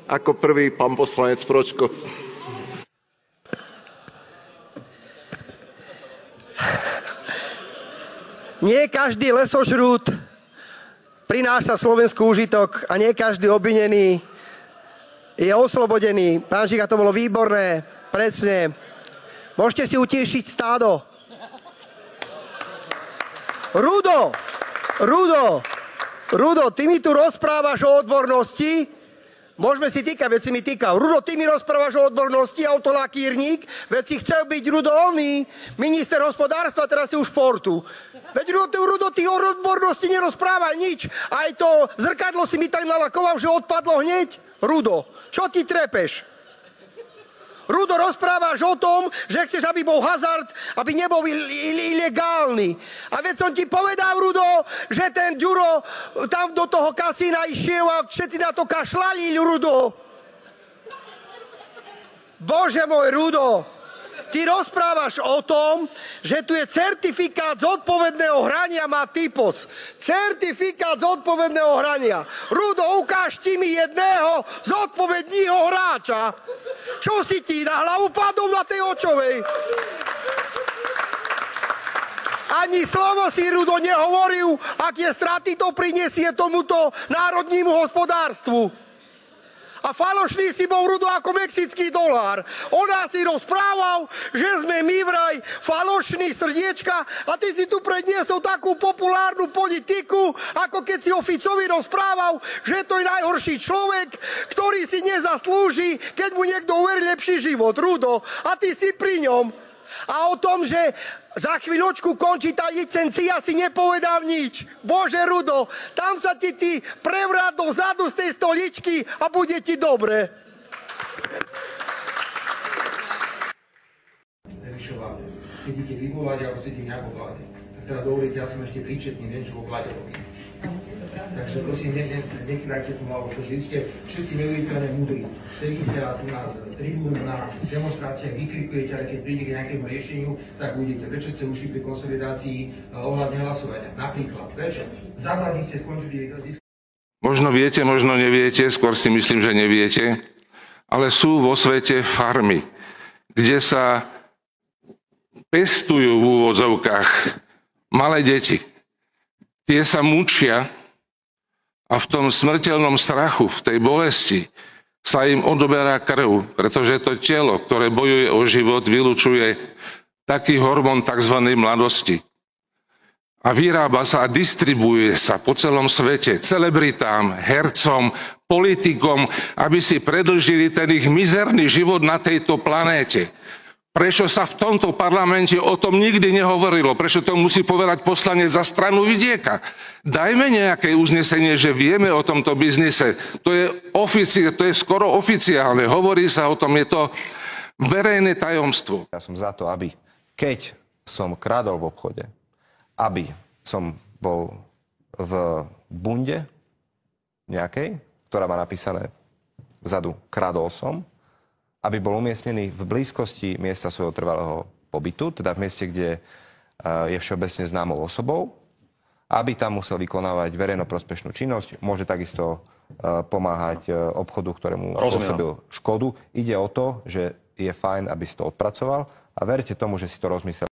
Ako prvý pán poslanec Pročko. Nie každý lesožrút prináša Slovensku úžitok a nie každý obvinený je oslobodený. Pán Žiga, to bolo výborné, presne. Môžete si utíšiť stádo. Rudo, ty mi tu rozprávaš o odbornosti. Môžeme si týkať, veď si mi týkal. Rudo, ty mi rozprávaš o odbornosti, autolakírnik, veď si chcel byť Rudo oný, minister hospodárstva, teraz si už športu. Veď Rudo, ty o odbornosti nerozprávaj nič. Aj to zrkadlo si mi tak nalakoval, že odpadlo hneď. Rudo, čo ty trepeš? Rudo, rozprávaš o tom, že chceš, aby bol hazard, aby nebol ilegálny. A veď som ti povedal, Rudo, že ten Ďuro tam do toho kasína išiel a všetci na to kašľali, Rudo. Bože môj, Rudo, ty rozprávaš o tom, že tu je certifikát zodpovedného hrania, má typos. Certifikát zodpovedného hrania. Rudo, ukáž ti mi jedného zodpovedného hráča. Čo si ti na hlavu padol na tej očovej? Ani slovo si, Rudo, nehovoril, aké straty to prinesie tomuto národnímu hospodárstvu. A falošný si bol, Rudo, ako mexický dolár. On nás si rozprával, že sme my vraj falošní srdiečka a ty si tu predniesol takú populárnu politiku, ako keď si o Ficovi rozprával, že to je najhorší človek, ktorý si nezaslúži, keď mu niekto uverí lepší život, Rudo. A ty si pri ňom. A o tom, že za chvíľočku končí tá licencia, si nepovedal nič. Bože, Rudo, tam sa ti ty prevrát dozadu z tej stoličky a bude ti dobre. Nevyšová, sedíte vy vo vláde, alebo sedím ja vo vláde. Tak teda dovolíte, ja som ešte príčetný, viem, čo vo vláde robím. Takže prosím, nekývajte tu hlavu, pretože vy ste všetci neuveriteľne múdri. Sedíte a tu na tribúnu, na demonstráciách, vykrikujete, ale keď príde k nejakému riešeniu, tak uvidíte. Prečo ste ušli pri konsolidácii ohľadne hlasovania? Napríklad, prečo? Za 2 dní ste skončili Možno viete, možno neviete, skôr si myslím, že neviete, ale sú vo svete farmy, kde sa pestujú v úvodzovkách malé deti. Tie sa mučia a v tom smrteľnom strachu, v tej bolesti sa im odoberá krv, pretože to telo, ktoré bojuje o život, vylučuje taký hormón tzv. Mladosti. A vyrába sa a distribuuje sa po celom svete celebritám, hercom, politikom, aby si predĺžili ten ich mizerný život na tejto planéte. Prečo sa v tomto parlamente o tom nikdy nehovorilo? Prečo to musí povedať poslanec za stranu Vidieka? Dajme nejaké uznesenie, že vieme o tomto biznise. To je skoro oficiálne. Hovorí sa o tom, je to verejné tajomstvo. Ja som za to, aby keď som kradol v obchode, aby som bol v bunde nejakej, ktorá má napísané vzadu kradol som, aby bol umiestnený v blízkosti miesta svojho trvalého pobytu, teda v mieste, kde je všeobecne známou osobou, aby tam musel vykonávať verejnoprospešnú činnosť, môže takisto pomáhať obchodu, ktorému spôsobil škodu. Ide o to, že je fajn, aby si to odpracoval a verte tomu, že si to rozmyslel.